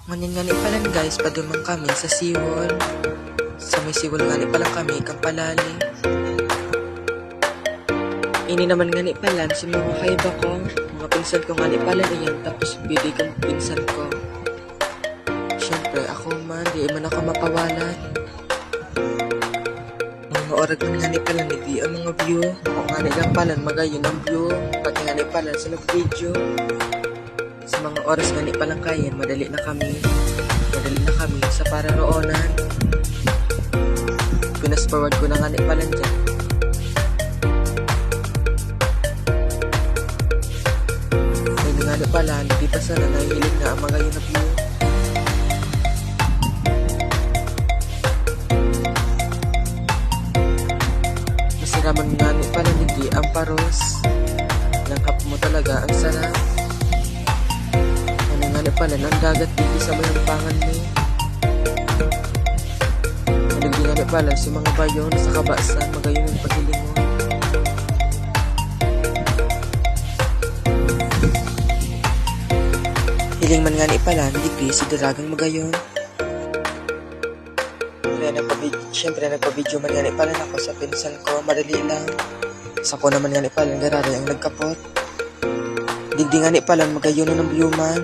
Ngunyan nga ni palan guys, padumang kami sa siwol. Sa may siwol nga ni palang kami, kang palali. Ini naman nga ni palan, si mga kaiba ko, mga pinsan ko nga ni palan iyan, tapos bili kang pinsan ko. Siyempre, ako man, di man ako mapawalan. Mga orag man nga ni palan, hindi ang mga view. Kung nga ni lang palan, magayon ang view. Pati nga ni palan sa nag-video. Sa mga oras nga ni palang kayan, madali na kami sa pararoonan. Pinas forward ko na nga ni palan dyan. Ayun nga ni palan, di pa sana nahihilig na ang mga yun na view. Masiraman nga ni palan, hindi ang paros. Langkap mo talaga, ang sarap. Pala ng dagat dito sa malampangan mo. Nalagyan na pala sa mga bayon sa kabasan, magayon ang paghilingon. Hiling man nga ni pala, hindi sa daragang magayon. Siyempre nagpa-video man nga ni pala ako sa pinsan ko, madali lang. Sa ko naman nga ni pala, gararay ang nagkapot. Digdi nga ni pala, magayon ng view man.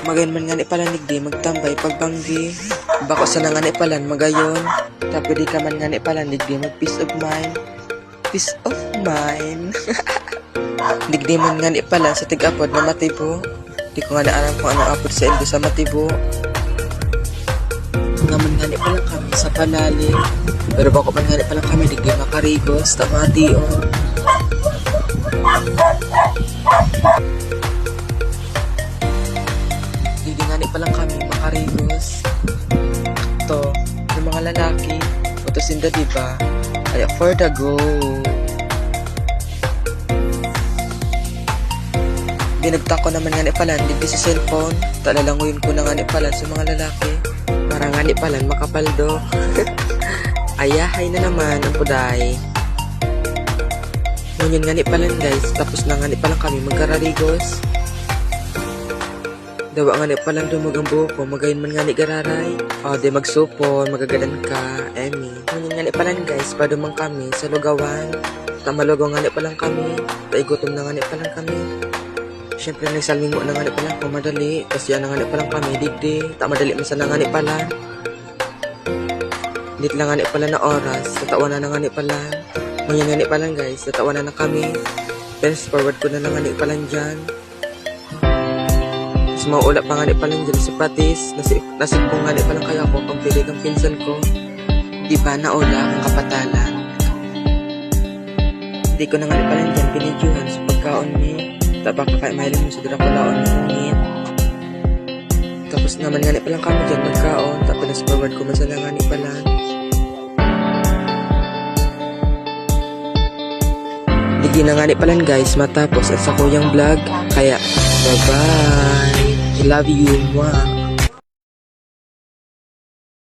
Magayon man nga ni palan nigdi, magtambay pagbanggi. Bako sa nga ni palan, magayon. Tapos di ka man nga ni palan nigdi, mag peace of mind. Peace of mind. Nigdi man nga ni palan sa tig-apod na Matibo. Di ko nga naalam kung ano apod sa indo sa Matibo. Nga man nga ni palan kami sa Palali. Pero bako man nga ni palan kami nigdi makarigos, tamati o. Hindi nga ni palang kami makarigos. Ito, yung mga lalaki, utosinda diba? Ay, for the go. Binagta ko naman nga ni palan, digdi sa cellphone. Talalanguyin ko na nga ni palan sa mga lalaki. Para nga ni palan makapaldo. Ayahay na naman ang puday. Ngunyan nga ni palan guys, tapos na nga ni palang kami magkararigos. Dawa nga ni palang dumog ang buhok ko, magayon man nga ni gararay. O, di magsupon, magagalan ka, Emmy. Ngunyan nga ni palang guys, padumang kami sa lugawan. Tamalugaw nga ni palang kami, taigutom na nga ni palang kami. Siyempre, nagsalming mo na nga ni palang kung madali. Kasi yan na nga ni palang kami, digdi. Madali masana nga ni palang. Dit lang nga ni palang na oras, tatawan na nga ni palang. Ngunyan nga ni palang guys, tatawan na kami. Fast forward ko na nga ni palang dyan. Mas maula pa nga ni palang dyan sa patis. Nasip ko nga ni palang kaya ko pang pilig ang pinsan ko. Di ba naula ang kapatalan? Hindi ko na nga ni palang dyan pinidyuhan sa pagkaon ni. Tabak kaya mahiling mo sa Draculaon ni Ungit. Tapos naman nga ni palang kami dyan magkaon. Tapos nas forward ko masala nga ni palang. Hindi na nga ni palang guys matapos at sa kuyang vlog. Kaya bye bye. I love you, mwah.